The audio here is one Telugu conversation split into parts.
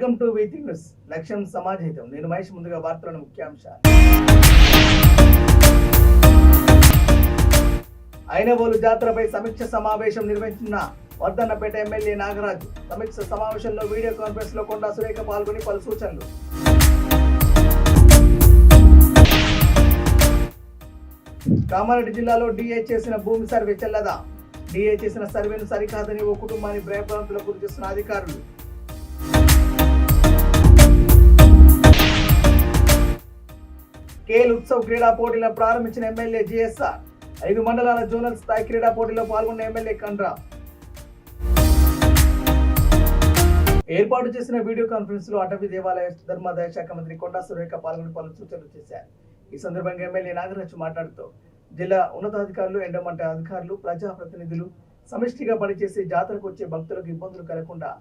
Welcome to Vithi news. లక్ష్యం సమాజహితం. నేను మహేష్. ముందుగా వార్తలను ముఖ్యాంశాలు. ఐనవోలు జాతరపై సమీక్ష సమావేశం నిర్వహించిన వర్ధన్నపేట ఎమ్మెల్యే నాగరాజు. సమీక్ష సమావేశంలో వీడియో కాన్ఫరెన్స్ లో కొండా సురేఖ పాల్గొని పలు సూచనలు. కామారెడ్డి జిల్లాలో డిఏ చేసిన భూమి సర్వే చెల్లదా? డిఏ చేసిన సర్వేను సరికాదని ఓ కుటుంబాన్ని భయభ్రాంతులకు గురి చేస్తున్న అధికారులు. కేల్ ఉత్సవ్ క్రీడా పోటీలను ప్రారంభించిన ఎమ్మెల్యే జిఎస్ఆర్. 5 మండలాల జోనల్ స్థాయి క్రీడా పోటీలో పాల్గొన్న ఎమ్మెల్యే కండ్రా. ఏర్పాటు చేసిన వీడియో కాన్ఫరెన్స్ లో అటవీ దేవాలయ ధర్మాదాయ శాఖ మంత్రి కొండా సురేఖ పాల్గొని పలు సూచనలు చేశారు. ఈ సందర్భంగా ఎమ్మెల్యే నాగరాజు మాట్లాడుతూ జిల్లా ఉన్నతాధికారులు, ఎండోమెంట్ అధికారులు, ప్రజాప్రతినిధులు సమిష్టిగా పనిచేసి జాతరకు వచ్చే భక్తులకు ఇబ్బందులు కలగకుండా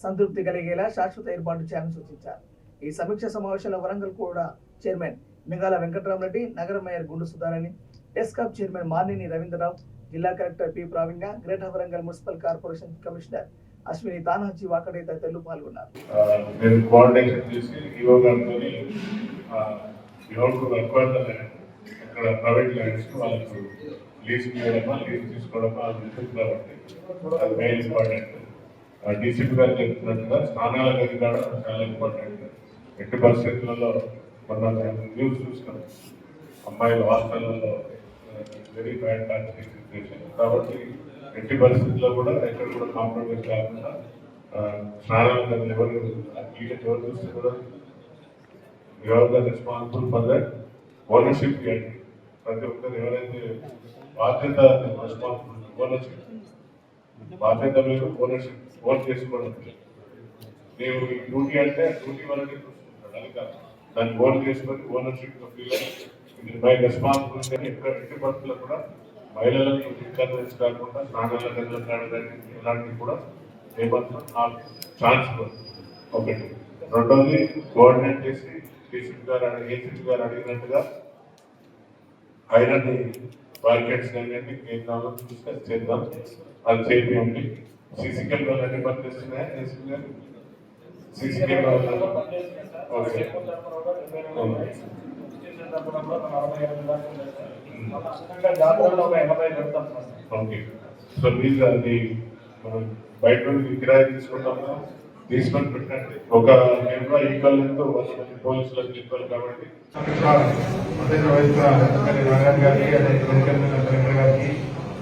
సంతృప్తి కలిగేలా శాశ్వత ఏర్పాటు చేయాలని సూచించారు. ఈ సమీక్ష సమావేశంలో వరంగల్ కూడా చైర్మన్ మింగాల వెంకటరామరెడ్డి, నగర మేయర్ గుండు సుధారాణి, డెస్కాప్ చైర్మన్ మార్నేని రవీంద్రరావు, జిల్లా కలెక్టర్ పి ప్రావీణ్య, greater Warangal municipal corporation commissioner Ashwini Tanaji Wakade తదితరులు పాల్గొన్నారు. డీసీపీ గారు చెప్తున్నట్టుగా స్నానాల గది కూడా చాలా ఇంపార్టెంట్. ఎట్టి పరిస్థితులలో మనం న్యూస్ చూస్తున్నాం, అమ్మాయిల హాస్టల్లో వెరీ బ్యాడ్ టాక్సిక్ సిచ్యువేషన్. కాబట్టి ఎట్టి పరిస్థితుల్లో కూడా ఎక్కడ కూడా కాంప్రమైజ్ కాకుండా స్నానాల గదులు ఎవరు చూస్తే కూడా ఎవరు రెస్పాన్సిబుల్ ఫర్ దట్ ఓనర్షిప్ చేయండి. ప్రతి ఒక్కరు ఎవరైతే బాధ్యత రెస్పాన్సిబుల్ ఓనర్షిప్ బాధ్యత మీరు ఓనర్షిప్ ఓన్ చేసుకోవడం. ನೀವು ఈ డ్యూటీ అంటే డ్యూటీ వరకే చూసుకుంటాడు, అది కాదు దాన్ని ఓన్ చేసుకొని ఓనర్షిప్ మై రెస్పాన్సిబిలిటీ. ఎక్కడ ఎట్టి పరిస్థితుల్లో కూడా మహిళలకు ఇన్కన్వెన్స్ కాకుండా స్నానాల గదులు కావడానికి ఇలాంటివి కూడా ఏమాత్రం ఆ ఛాన్స్ ఒకటి. రెండోది కోఆర్డినేట్ చేసి ఏసీపీ గారు అడిగినట్టుగా ఐరన్ బార్కెట్స్ కానీ ఏం కావాలో చూసుకొని చేద్దాం, అది చేయండి. సీసీ కెమెరాలు అన్ని పనిచేస్తున్నాయా? సీసీ కెమెరాలు ఓకే. ఓకే, సో ప్లీజ్ అది మనం బయట నుండి కిరాయి తీసుకొని పెట్టండి. ఒక కెమెరా ఈక్వల్ పోలీసులకు ఈక్వల్ కాబట్టి నారాయణ గారికి, అదే కలెక్టర్ గారికి,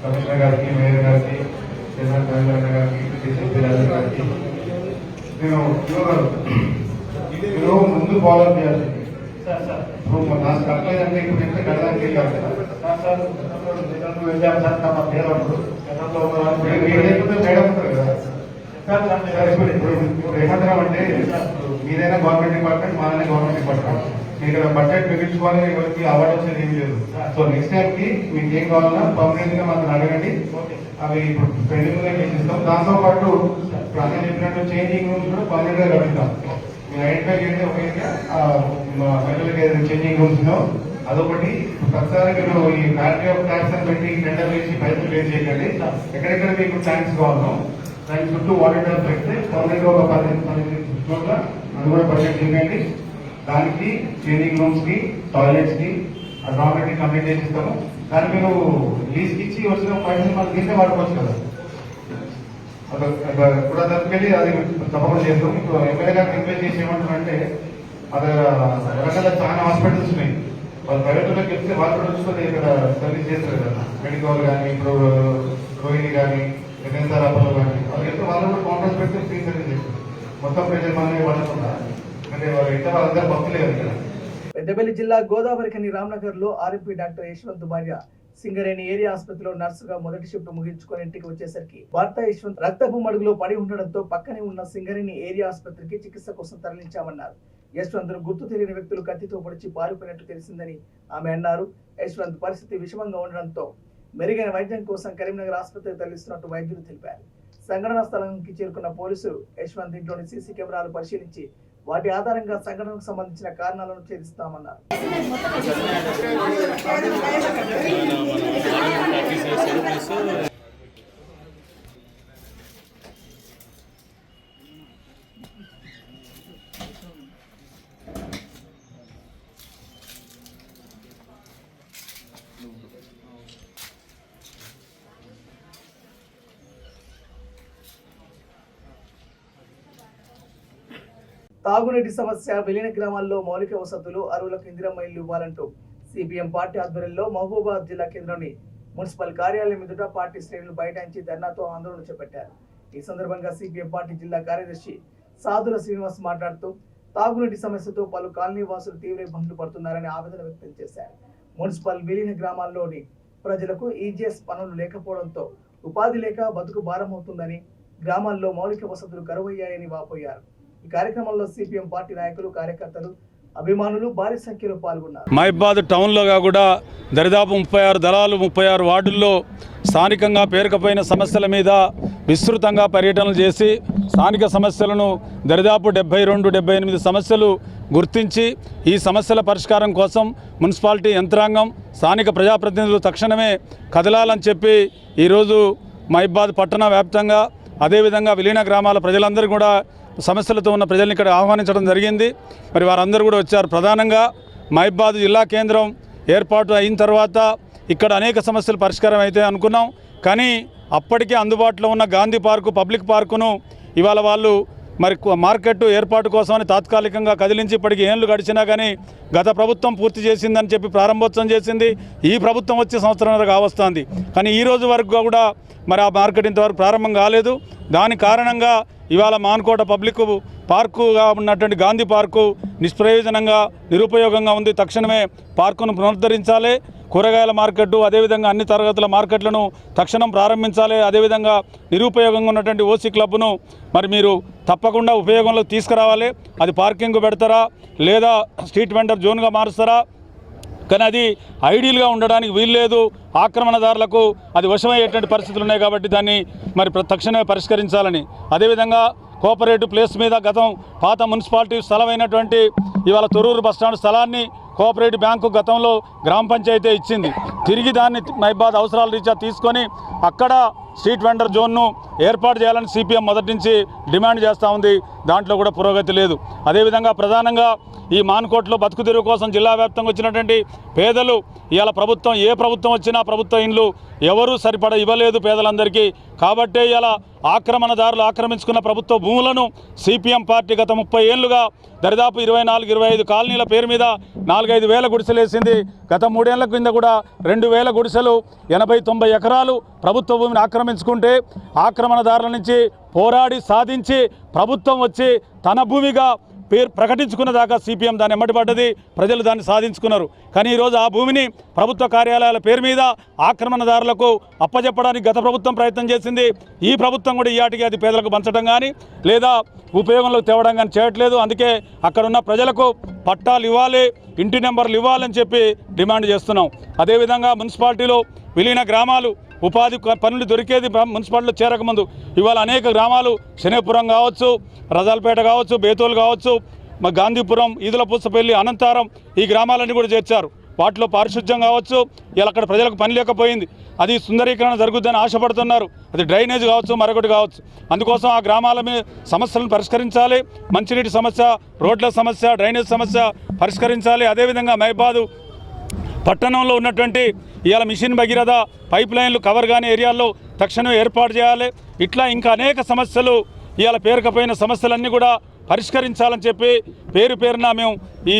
కమిషనర్ గారికి, మేయర్ గారికి, చైర్మన్ రవీంద్ర గారికి, డీసీపీ గారికి నేను ముందు ఫాలో చేయాలి. ఇప్పుడు నాకు కట్టలేదంటే ఇప్పుడు ఎంత కడదానికి వెళ్ళాలి కదా సార్. వెళ్ళాము సార్, మా పేదప్పుడు మేడం ఉంటారు కదా సార్. ఇప్పుడు ఏమంటాం అంటే మీదైనా గవర్నమెంట్ డిపార్ట్మెంట్, మాదైనా గవర్నమెంట్ డిపార్ట్మెంట్. ఇక్కడ బడ్జెట్ మిగిల్చుకొని ఎవరికి అవార్డు వచ్చేది ఏం లేదు. సో నెక్స్ట్ టైం కి మీకు ఏం కావాలన్నా పర్మనెంట్ గా మనం అడగండి, అవి ఇప్పుడు పెండింగ్ గా చేసిస్తాం. దాంతో పాటు అదే చెప్పినట్టు చేంజింగ్ రూమ్స్ కూడా పర్మనెంట్ గా కలుగుతాం. మీరు ఐడెంటిఫై చేయండి ఒక ఏరియా మహిళలకు ఏదైనా చేంజింగ్ రూమ్స్ లో అదొకటి. ప్రతిసారి మీరు ఈ ఫ్యాక్టరీ ఆఫ్ ట్యాంక్స్ అని పెట్టి టెండర్ వేసి పైసలు పే చేయకండి. ఎక్కడెక్కడ మీకు ట్యాంక్స్ కావాలో దాని చుట్టూ వాటర్ ట్యాంక్స్ పెడితే పర్మనెంట్ గా ఒక 15 చోట్ల అది కూడా బడ్జెట్ చేయండి. దానికి చేంజింగ్ రూమ్స్ కి, టాయిలెట్స్ కి గవర్నమెంట్ కంప్లీట్ చేసిస్తాము. దాన్ని మీరు లీజ్కి ఇచ్చి వచ్చిన పైసలు మనం దీంట్లో వాడుకోవచ్చు కదా. కూడా దానికి అది తప్పకుండా చేస్తాం. ఇప్పుడు ఎమ్మెల్యే గారికి రిక్వెస్ట్ చేసి ఏమంటారంటే అది వరంగల్లో చాలా హాస్పిటల్స్ ఉన్నాయి, వాళ్ళు ప్రైవేట్లోకి వెళ్తే వాళ్ళు కూడా చూసుకొని ఇక్కడ సర్వీస్ చేస్తారు కదా. మెడికల్ కానీ, ఇప్పుడు రోహిణి కానీ, ఎన్ఎస్ఆర్ అప్పలో కానీ వాళ్ళు వెళ్తే వాళ్ళు కూడా కాంట్రాక్ట్ పెడితే ఫ్రీ సర్వీస్ చేస్తారు. మొత్తం ప్రజలు మనమే పడకుండా అంటే వాళ్ళు ఇంత వాళ్ళందరూ భక్తులే కదా. పెద్దపల్లి జిల్లా గోదావరిఖని రామ్నగర్ లో ఆర్ఎంపీ డాక్టర్ యశ్వంత్ భార్య సింగరేణి ఏరియా ఆసుపత్రిలో నర్సుగా మొదటి షిఫ్ట్ ముగించుకొని ఇంటికి వచ్చేసరికి భర్త యశ్వంత్ రక్తపు మడుగులో పడి ఉండడంతో పక్కనే ఉన్న సింగరేణి ఏరియా ఆసుపత్రికి చికిత్స కోసం తరలించామన్నారు. యశ్వంత్ గుర్తు తెలియని వ్యక్తులు కత్తితో పొడిచి పారిపోయినట్టు తెలిసిందని ఆమె అన్నారు. యశ్వంత్ పరిస్థితి విషమంగా ఉండడంతో మెరుగైన వైద్యం కోసం కరీంనగర్ ఆసుపత్రికి తరలిస్తున్నట్టు వైద్యులు తెలిపారు. సంఘటనా స్థలానికి చేరుకున్న పోలీసులు యశ్వంత్ ఇంట్లోని సీసీ కెమెరాలు పరిశీలించి వాటి ఆధారంగా సంఘటనకు సంబంధించిన కారణాలను ఛేదిస్తామన్నారు. తాగునీటి సమస్య, విలీన గ్రామాల్లో మౌలిక వసతులు, అరువులకు ఇందిరమ్మ ఇల్లు ఇవ్వాలంటూ సిపిఎం పార్టీ ఆధ్వర్యంలో మహబూబాబాద్ జిల్లా కేంద్రంలోని మున్సిపల్ కార్యాలయం ఎదుట పార్టీ శ్రేణులు బైఠాయించి ధర్నాతో ఆందోళన చేపట్టారు. ఈ సందర్భంగా సిపిఎం పార్టీ జిల్లా కార్యదర్శి సాదుల శ్రీనివాస్ మాట్లాడుతూ తాగునీటి సమస్యతో పలు కాలనీ వాసులు తీవ్ర ఇబ్బందులు పడుతున్నారని ఆవేదన వ్యక్తం చేశారు. మున్సిపల్ విలీన గ్రామాల్లోని ప్రజలకు ఈజీఎస్ పనులు లేకపోవడంతో ఉపాధి లేక బతుకు భారం అవుతుందని, గ్రామాల్లో మౌలిక వసతులు కరువయ్యాయని వాపోయారు. ఈ కార్యక్రమంలో సిపిఎం పార్టీ నాయకులు, కార్యకర్తలు, అభిమానులు భారీ సంఖ్యలో పాల్గొన్నారు. మహబూబాబాద్ టౌన్లో కూడా దరిదాపు 36 దళాలు 36 వార్డుల్లో స్థానికంగా పేరుకపోయిన సమస్యల మీద విస్తృతంగా పర్యటనలు చేసి స్థానిక సమస్యలను దరిదాపు 72-78 సమస్యలు గుర్తించి ఈ సమస్యల పరిష్కారం కోసం మున్సిపాలిటీ యంత్రాంగం, స్థానిక ప్రజాప్రతినిధులు తక్షణమే కదలాలని చెప్పి ఈరోజు మహబూబాబాద్ పట్టణ వ్యాప్తంగా అదేవిధంగా విలీన గ్రామాల ప్రజలందరూ కూడా సమస్యలతో ఉన్న ప్రజల్ని ఇక్కడ ఆహ్వానించడం జరిగింది. మరి వారందరూ కూడా వచ్చారు. ప్రధానంగా మహబూబాబాద్ జిల్లా కేంద్రం ఏర్పాటు అయిన తర్వాత ఇక్కడ అనేక సమస్యలు పరిష్కారం అయితే అనుకున్నాం. కానీ అప్పటికే అందుబాటులో ఉన్న గాంధీ పార్కు, పబ్లిక్ పార్కును ఇవాళ వాళ్ళు మరి మార్కెట్ ఏర్పాటు కోసమని తాత్కాలికంగా కదిలించి ఇప్పటికి ఏళ్ళు గడిచినా కానీ గత ప్రభుత్వం పూర్తి చేసిందని చెప్పి ప్రారంభోత్సవం చేసింది. ఈ ప్రభుత్వం వచ్చే సంవత్సరంన్నర కావస్తుంది. కానీ ఈ రోజు వరకు కూడా మరి ఆ మార్కెట్ ఇంతవరకు ప్రారంభం కాలేదు. దాని కారణంగా ఇవాళ మాన్కోట పబ్లిక్ పార్కుగా ఉన్నటువంటి గాంధీ పార్కు నిష్ప్రయోజనంగా, నిరుపయోగంగా ఉంది. తక్షణమే పార్కును పునరుద్ధరించాలి. కూరగాయల మార్కెట్టు, అదేవిధంగా అన్ని తరగతుల మార్కెట్లను తక్షణం ప్రారంభించాలి. అదేవిధంగా నిరుపయోగంగా ఉన్నటువంటి ఓసీ క్లబ్ను మరి మీరు తప్పకుండా ఉపయోగంలోకి తీసుకురావాలి. అది పార్కింగ్ పెడతారా లేదా స్ట్రీట్ వెండర్ జోన్గా మారుస్తారా? కానీ అది ఐడియల్గా ఉండడానికి వీల్లేదు. ఆక్రమణదారులకు అది వశమయ్యేటువంటి పరిస్థితులు ఉన్నాయి. కాబట్టి దాన్ని మరి తక్షణమే పరిష్కరించాలని, అదేవిధంగా కోఆపరేటివ్ ప్లేస్ మీద గతం పాత మున్సిపాలిటీ స్థలమైనటువంటి ఇవాళ తొర్రూరు బస్టాండ్ స్థలాన్ని కోఆపరేటివ్ బ్యాంకు గతంలో గ్రామ పంచాయతీ ఇచ్చింది. తిరిగి దాన్ని మహబూబాబాద్ అవసరాల రీత్యా తీసుకొని అక్కడ స్ట్రీట్ వెండర్ జోన్ను ఏర్పాటు చేయాలని సిపిఎం మొదటి నుంచి డిమాండ్ చేస్తూ ఉంది. దాంట్లో కూడా పురోగతి లేదు. అదేవిధంగా ప్రధానంగా ఈ మాన్కోట్లో బతుకు తెరువు కోసం జిల్లా వ్యాప్తంగా వచ్చినటువంటి పేదలు ఇవాళ ప్రభుత్వం, ఏ ప్రభుత్వం వచ్చినా ప్రభుత్వ ఇండ్లు ఎవరూ సరిపడ ఇవ్వలేదు పేదలందరికీ. కాబట్టే ఇవాళ ఆక్రమణదారులు ఆక్రమించుకున్న ప్రభుత్వ భూములను సిపిఎం పార్టీ గత 30 ఏళ్లుగా దరిదాపు 24-25 కాలనీల పేరు మీద 4-5 వేల గుడిసెలు వేసింది. గత 3 ఏళ్ల కింద కూడా 2000 గుడిసెలు 80-90 ఎకరాలు ప్రభుత్వ భూమిని ఆక్రమించుకుంటే ఆక్రమణదారుల నుంచి పోరాడి సాధించి ప్రభుత్వం వచ్చి తన భూమిగా పేరు ప్రకటించుకున్న దాకా సిపిఎం దాన్ని ఎమ్మటిపడ్డది. ప్రజలు దాన్ని సాధించుకున్నారు. కానీ ఈరోజు ఆ భూమిని ప్రభుత్వ కార్యాలయాల పేరు మీద ఆక్రమణదారులకు అప్పచెప్పడానికి గత ప్రభుత్వం ప్రయత్నం చేసింది. ఈ ప్రభుత్వం కూడా ఈయాటికి అది పేదలకు పంచడం కానీ లేదా ఉపయోగంలోకి తేవడం కానీ చేయట్లేదు. అందుకే అక్కడున్న ప్రజలకు పట్టాలు ఇవ్వాలి, ఇంటి నెంబర్లు ఇవ్వాలని చెప్పి డిమాండ్ చేస్తున్నాం. అదేవిధంగా మున్సిపాలిటీలో విలీన గ్రామాలు ఉపాధి పనులు దొరికేది మున్సిపాలిటీలో చేరకముందు ఇవాళ అనేక గ్రామాలు శనేపురం కావచ్చు, రజాల్పేట కావచ్చు, బేతోలు కావచ్చు, గాంధీపురం, ఈదుల పూసపల్లి, అనంతారం ఈ గ్రామాలన్నీ కూడా చేర్చారు. వాటిలో పారిశుధ్యం కావచ్చు, ఇలా అక్కడ ప్రజలకు పని లేకపోయింది. అది సుందరీకరణ జరుగుద్దని ఆశపడుతున్నారు. అది డ్రైనేజ్ కావచ్చు, మరొకటి కావచ్చు. అందుకోసం ఆ గ్రామాల మీద సమస్యలను పరిష్కరించాలి. మంచినీటి సమస్య, రోడ్ల సమస్య, డ్రైనేజ్ సమస్య పరిష్కరించాలి. అదేవిధంగా మహబూబాబాద్ పట్టణంలో ఉన్నటువంటి ఇవాళ మిషన్ భగీరథ పైప్ లైన్లు కవర్ కాని ఏరియాల్లో తక్షణం ఏర్పాటు చేయాలి. ఇట్లా ఇంకా అనేక సమస్యలు ఇవాళ పేరుకపోయిన సమస్యలన్నీ కూడా పరిష్కరించాలని చెప్పి పేరున మేము ఈ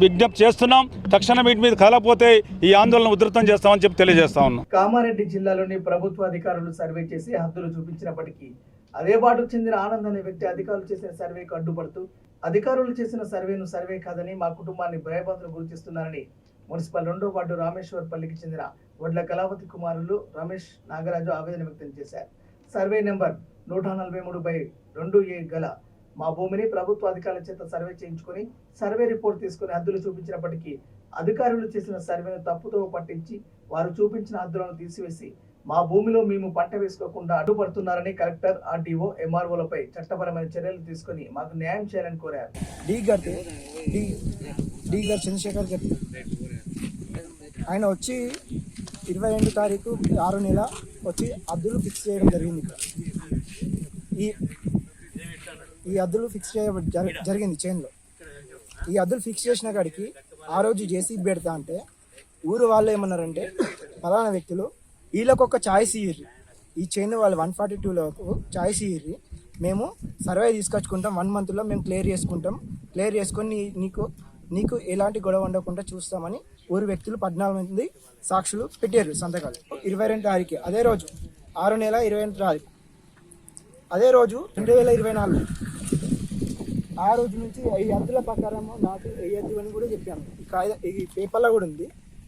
విజ్ఞప్తి చేస్తున్నాం. తక్షణం వీటి మీద కలకపోతే ఈ ఆందోళన ఉధృతం చేస్తామని చెప్పి తెలియజేస్తా ఉన్నాం. కామారెడ్డి జిల్లాలోని ప్రభుత్వ అధికారులు సర్వే చేసి హద్దులు చూపించినప్పటికీ అదే వార్డుకు చెందిన ఆనంద్ అనే వ్యక్తి అధికారులు చేసిన సర్వేకు అడ్డుపడుతూ అధికారులు చేసిన సర్వేను సర్వే కాదని మా కుటుంబాన్ని భయభ్రాంతులకు గురిచేస్తున్నారని మున్సిపల్ 2వ వార్డు రామేశ్వర్పల్లికి చెందిన వడ్ల కళావతి కుమారులు రమేష్ నాగరాజు ఆవేదన వ్యక్తం చేశారు. సర్వే నెంబర్ 143/2A గల మా భూమిని ప్రభుత్వ అధికారుల చేత సర్వే చేయించుకొని సర్వే రిపోర్ట్ తీసుకుని హద్దులు చూపించినప్పటికీ అధికారులు చేసిన సర్వేను తప్పుతో పట్టించి వారు చూపించిన హద్దులను తీసివేసి మా భూమిలో మేము పంట వేసుకోకుండా అడ్డుపడుతున్నారని కలెక్టర్, ఆర్డీఓ, ఎంఆర్ఓలపై చట్టపరమైన చర్యలు తీసుకుని మాకు న్యాయం చేయాలని కోరారు. డి గారు చంద్రశేఖర్ గారు ఆయన వచ్చి 22 తారీఖు 6వ నెల వచ్చి అద్దులు ఫిక్స్ చేయడం జరిగింది. ఇక్కడ ఈ అద్దులు ఫిక్స్ జరిగింది చైన్లో. ఈ అద్దులు ఫిక్స్ చేసిన కాడికి ఆ రోజు జేసీబీ పెడతా అంటే ఊరు వాళ్ళు ఏమన్నారంటే ఫలానా వ్యక్తులు వీళ్ళకు ఒక ఛాయిస్ ఇయ్యి, ఈ చైన్ వాళ్ళు 142 లకు ఛాయిస్ ఇయ్యి, మేము సర్వే తీసుకొచ్చుకుంటాం, 1 monthలో మేము క్లియర్ చేసుకొని నీకు ఎలాంటి గొడవ ఉండకుండా చూస్తామని ఊరు వ్యక్తులు 14 మంది సాక్షులు పెట్టారు సంతకాలు. 22 తారీఖు అదే రోజు 6 నెల 22 తారీఖు అదే రోజు 2024 ఆ రోజు నుంచి ఈ అద్దుల ప్రకారం నాటు వేయద్దు అని కూడా చెప్పాను. ఈ పేపర్లో కూడా ఉంది.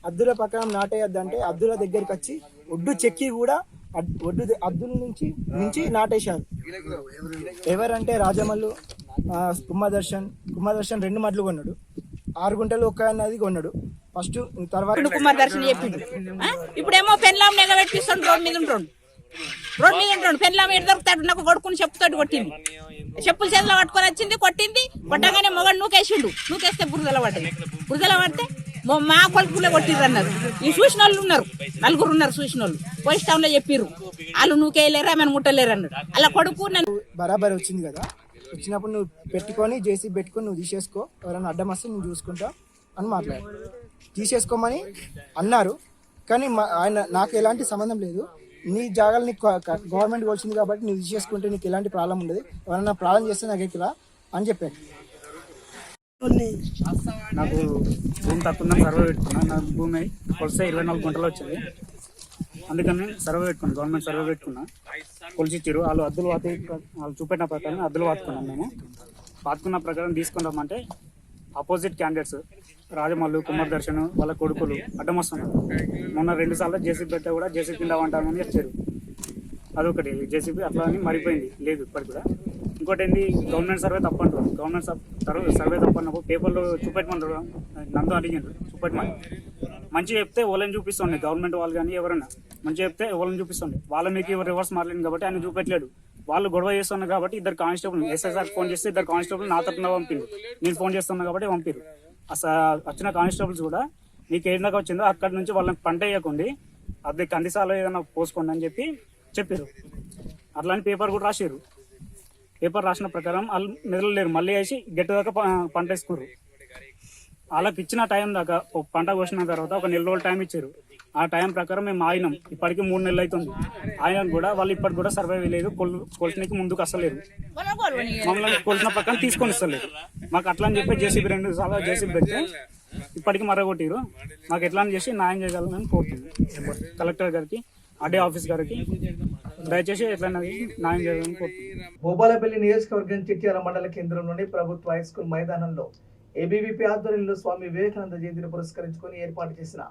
అద్దుల ప్రకారం నాటేయద్దు అంటే అద్దుల దగ్గరికి వచ్చి ఒడ్డు చెక్కి కూడా అద్దుల నుంచి నాటేశారు. ఎవరంటే రాజమల్లు, కుమ్మదర్శన్ 2 మడ్లు కొన్నాడు, 6 గుంటలు ఒక్క అన్నది కొన్నాడు ఫస్ట్. తర్వాత కుమార్ దర్శన్ చెప్పిండు. ఇప్పుడేమో పెన్లాం నెగ పెట్టిస్తాడు, రోడ్ మీద ఉంటాడు పెన్లాం ఎటు దొరుకుతాడు. నాకు కొడుకుని చెప్పుతాడు కొట్టింది, చెప్పులు చేతిలో పట్టుకొని వచ్చింది, కొట్టింది. కొట్టగానే మొగడు నూకేస్తే బురదల పడితే మా కొడుకులే కొట్టిర్రు అన్నారు. ఈ చూసిన వాళ్ళు ఉన్నారు, 4 ఉన్నారు చూసిన వాళ్ళు. పోలీస్ టౌన్ లో చెప్పిర్రు వాళ్ళు నూకేయలేరు, ఆమె ముట్టలేరు అన్నాడు. అలా కొడుకు బరాబర్ వచ్చింది కదా, వచ్చినప్పుడు నువ్వు పెట్టుకొని జేసీబీ పెట్టుకొని నువ్వు తీసేసుకో, ఎవరైనా అడ్డం వస్తే నువ్వు చూసుకుంటా అని మాట్లాడు. తీసేసుకోమని అన్నారు. కానీ నాకు ఎలాంటి సంబంధం లేదు. నీ జాగాలు నీకు గవర్నమెంట్ వచ్చింది కాబట్టి నువ్వు తీసేసుకుంటే నీకు ఎలాంటి ప్రాబ్లం ఉండదు, ఎవరైనా ప్రాబ్లం చేస్తే నాకు ఎక్కడ అని చెప్పాను. నాకు భూమి తక్కువ సర్వే పెట్టుకున్నా. నాకు భూమి కొలిస్తే 24 గుంటలు వచ్చింది. అందుకని సర్వే పెట్టుకున్నాను, గవర్నమెంట్ సర్వే పెట్టుకున్నా. కొలిచిచ్చారు వాళ్ళు, అద్దులు వాళ్ళు చూపెట్టిన ప్రకారం అద్దులు పాతుకున్నాం. మేము పాతుకున్న ప్రకారం తీసుకుని రమ్మంటే ఆపోజిట్ క్యాండిడేట్స్ రాజమల్లు, కుమార్ దర్శన్ వాళ్ళ కొడుకులు అడ్డం వస్తున్నారు. మొన్న 2 సార్లు జేసీబీ పెట్టా కూడా జేసీబీ కింద వంటామని వచ్చారు. అదొకటి జేసీబీ అట్లా అని మరిపోయింది, లేదు ఇప్పటికి కూడా. ఇంకోటి ఏంటి, గవర్నమెంట్ సర్వే తప్పంటారు. గవర్నమెంట్ సర్వే తప్పన్నప్పుడు పేపర్లో చూపెట్టమంటారు. నందు అడిగిండ్రు చూపెట్టమని. మంచిగా చెప్తే వాళ్ళని చూపిస్తుంది గవర్నమెంట్ వాళ్ళు, కానీ ఎవరైనా మంచిగా చెప్తే వాళ్ళని చూపిస్తుంది. వాళ్ళ మీకు రివర్స్ మాట్లాడింది కాబట్టి ఆయన చూపెట్టలేడు. వాళ్ళు గొడవ చేస్తున్నారు కాబట్టి 2 కానిస్టేబుల్ ఎస్ఐసార్ ఫోన్ చేస్తే 2 కానిస్టేబుల్ నా తరఫున పంపిండు. నేను ఫోన్ చేస్తున్నా కాబట్టి పంపిరు. వచ్చిన కానిస్టేబుల్స్ కూడా మీకు ఏదాకా వచ్చిందో అక్కడి నుంచి వాళ్ళని పంట వేయకండి, అది కందిసాలో ఏదైనా పోసుకోండి అని చెప్పారు. అట్లాంటి పేపర్ కూడా రాసారు. పేపర్ రాసిన ప్రకారం వాళ్ళు మెదలలేరు, మళ్ళీ వేసి గట్టి దాకా పంట వేసుకున్నారు. వాళ్ళకి ఇచ్చిన టైం దాకా పంట కోసిన తర్వాత ఒక 1 నెల రోజులు టైం ఇచ్చారు. ఆ టైం ప్రకారం మేము ఆయినాం. ఇప్పటికి 3 నెలలు అవుతుంది. ఆయన కూడా వాళ్ళు ఇప్పటికి కూడా సర్వే లేదు, కొలిసినకి ముందుకు వస్తలేరు. మమ్మల్ని కొలిసిన ప్రకారం తీసుకొని ఇస్తలేరు. మాకు అట్లా అని చెప్పి జేసీబీ 2 సార్లు జేసీబీ పెడితే ఇప్పటికి మరగొట్టిరు. మాకు ఎట్లా చేసి న్యాయం చేయగలని కోరుతున్నాం. కలెక్టర్ గారికి, ఆర్డీ ఆఫీస్ గారికి దయచేసి ఎట్లా న్యాయం చేయాలని కోరుతున్నాం. భూపాలపల్లి నియోజకవర్గం చిట్యాల మండల కేంద్రంలోని ప్రభుత్వ హైస్కూల్ మైదానంలో ఏబీవీపీ ఆధ్వర్యంలో స్వామి వివేకానంద జయంతిని పురస్కరించుకొని ఏర్పాటు చేసిన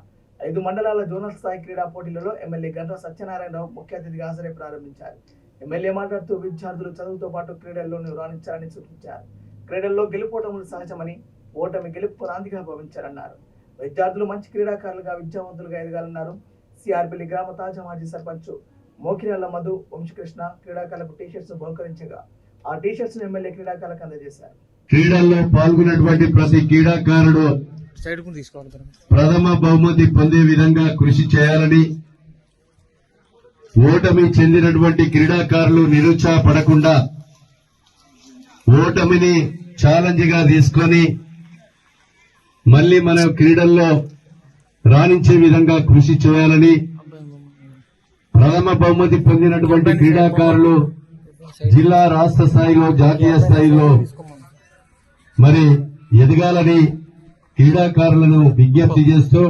5 మండలాల జోనల్ స్థాయి క్రీడా పోటీలలో ఎమ్మెల్యే గంటా సత్యనారాయణరావు ముఖ్య అతిథిగా హాజరై ప్రారంభించారు. ఎమ్మెల్యే మాట్లాడుతూ విద్యార్థులు చదువుతో పాటు క్రీడల్లోనూ రాణించాలని సూచించారు. క్రీడల్లో గెలుపోవటములు సహజమని, ఓటమి గెలుపు నాందిగా భావించారన్నారు. విద్యార్థులు మంచి క్రీడాకారులుగా, విద్యావంతులుగా ఎదగాలన్నారు. సిఆర్పల్లి గ్రామ తాజా మాజీ సర్పంచ్ మోకిరాల మధు వంశకృష్ణ క్రీడాకారులకు టీషర్ట్స్ బహుకరించగా ఆ టీషర్ట్స్ ఎమ్మెల్యే క్రీడాకారులకు అందజేశారు. క్రీడల్లో పాల్గొన్నటువంటి ప్రతి క్రీడాకారుడు ప్రథమ బహుమతి పొందే విధంగా కృషి చేయాలని, ఓటమి చెందినటువంటి క్రీడాకారులు నిరుత్సాహపడకుండా ఓటమిని ఛాలెంజ్ గా తీసుకొని మళ్లీ మన క్రీడల్లో రాణించే విధంగా కృషి చేయాలని, ప్రథమ బహుమతి పొందినటువంటి క్రీడాకారులు జిల్లా, రాష్ట్ర స్థాయిలో, జాతీయ స్థాయిలో మరి ఎదగాలని క్రీడాకారులను విజ్ఞప్తి చేస్తూ,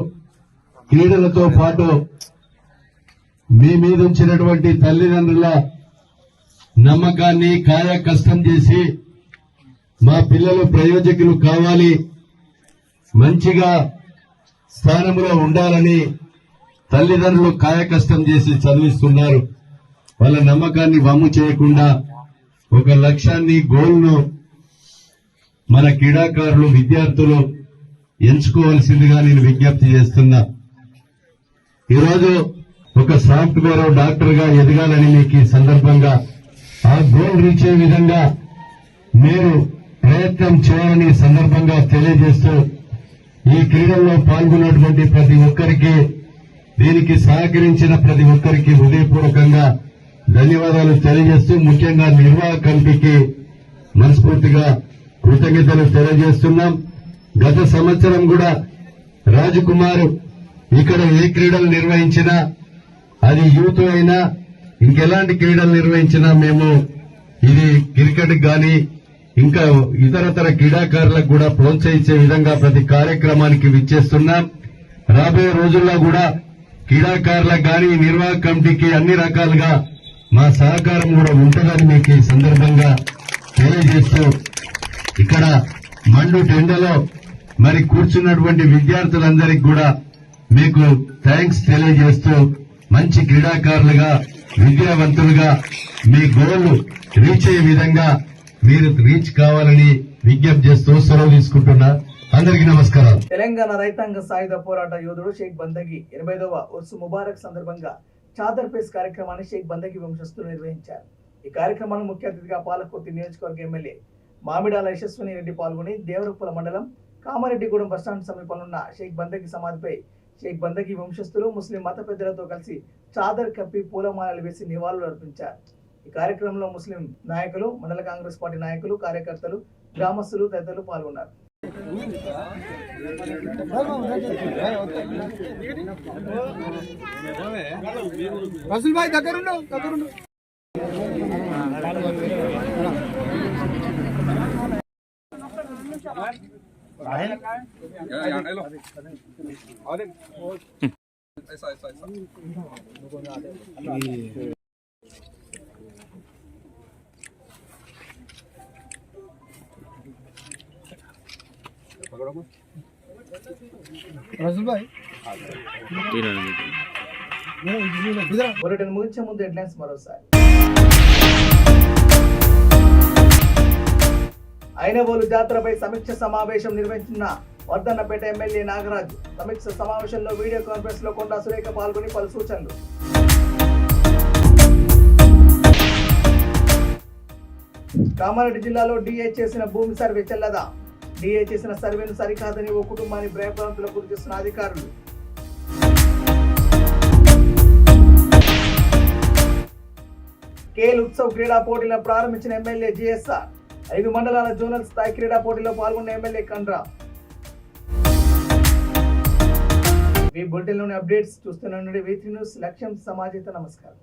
క్రీడలతో పాటు మీ మీద ఉంచినటువంటి తల్లిదండ్రుల నమ్మకాన్ని కాయ కష్టం చేసి మా పిల్లలు ప్రయోజకులు కావాలి, మంచిగా స్థానంలో ఉండాలని తల్లిదండ్రులు కాయ కష్టం చేసి చదివిస్తున్నారు. వాళ్ళ నమ్మకాన్ని వమ్ము చేయకుండా ఒక లక్ష్యాన్ని, గోల్ను మన క్రీడాకారులు, విద్యార్థులు ఎంచుకోవాల్సిందిగా నేను విజ్ఞప్తి చేస్తున్నా. ఈరోజు ఒక సాఫ్ట్వేర్ డాక్టర్ గా ఎదగాలని మీకు ఈ సందర్భంగా ఆ గోల్ రీచ్ అయ్యే విధంగా మీరు ప్రయత్నం చేయాలని సందర్భంగా తెలియజేస్తూ, ఈ క్రీడల్లో పాల్గొన్నటువంటి ప్రతి ఒక్కరికి, దీనికి సహకరించిన ప్రతి ఒక్కరికి హృదయపూర్వకంగా ధన్యవాదాలు తెలియజేస్తూ, ముఖ్యంగా నిర్వాహక కమిటీకి మనస్ఫూర్తిగా కృతజ్ఞతలు తెలియజేస్తున్నాం. గత సంవత్సరం కూడా రాజకుమార్ ఇక్కడ ఏ క్రీడలు నిర్వహించినా, అది యూత్ అయినా ఇంకెలాంటి క్రీడలు నిర్వహించినా మేము ఇది క్రికెట్ గాని ఇంకా ఇతరతర క్రీడాకారులకు కూడా ప్రోత్సహించే విధంగా ప్రతి కార్యక్రమానికి విచ్చేస్తున్నాం. రాబోయే రోజుల్లో కూడా క్రీడాకారులకు గాని నిర్వాహక కమిటీకి అన్ని రకాలుగా మా సహకారం కూడా ఉంటుందని మీకు ఈ సందర్భంగా తెలియజేస్తూ ఇక్కడ మండు టెండలో మరి కూర్చున్నటువంటి విద్యార్థులందరికీ కూడా మీకు థ్యాంక్స్ తెలియజేస్తూ మంచి క్రీడాకారులుగా విద్యావంతులుగా మీ గోల్ రీచ్ అయ్యే విధంగా మీరు రీచ్ కావాలని విజ్ఞప్తి చేస్తూ సెలవు తీసుకుంటున్నా. అందరికీ నమస్కారాలు. తెలంగాణ రైతాంగ సాయుధ పోరాట యోధుడు షేక్ బందగి 85వ ఉర్సు ముబారక్ సందర్భంగా చాదర్ పేస్ కార్యక్రమాన్ని షేక్ బందగి వంశస్థులు నిర్వహించారు. ఈ కార్యక్రమాన్ని ముఖ్య అతిథిగా పాలకుర్తి నియోజకవర్గ ఎమ్మెల్యే మామిడాల యశస్విని రెడ్డి పాల్గొని దేవరపుల మండలం కామారెడ్డిగూడెం బస్టాండ్ సమీపంలో ఉన్న షేక్ బందగి సమాధిపై షేక్ బందగి వంశస్థులు ముస్లిం మత పెద్దలతో కలిసి చాదర్ కప్పి పూలమాలలు వేసి నివాళులు అర్పించారు. ఈ కార్యక్రమంలో ముస్లిం నాయకులు, మండల కాంగ్రెస్ పార్టీ నాయకులు, కార్యకర్తలు, గ్రామస్తులు తదితరులు పాల్గొన్నారు. బులెటిన్ ముగించే ముందు హెడ్లైన్స్ మరోసారి. ఐనవోలు జాతరపై సమీక్ష సమావేశం నిర్వహించిన వర్ధన్నపేట ఎమ్మెల్యే నాగరాజు. సమీక్ష సమావేశంలో వీడియో కాన్ఫరెన్స్ లో కొండా సురేఖ పాల్గొని పలు సూచనలు. కామారెడ్డి జిల్లాలో డిఏ చేసిన భూమి సర్వే చెల్లదా? డిఏ చేసిన సర్వేను సరికాదని ఓ కుటుంబాన్ని భయభ్రాంతులకు గురి చేస్తున్న అధికారులు. కేల్ ఉత్సవ్ క్రీడా పోటీలను ప్రారంభించిన ఎమ్మెల్యే జిఎస్ఆర్. 5 మండలాల జోనల్ స్థాయి క్రీడా పోటీలో పాల్గొన్న ఎమ్మెల్యే కండ్రా. ఈ బులెటిన్లోని అప్డేట్స్ చూస్తున్న V3 న్యూస్. లక్ష్యం సమాజేత. నమస్కారం.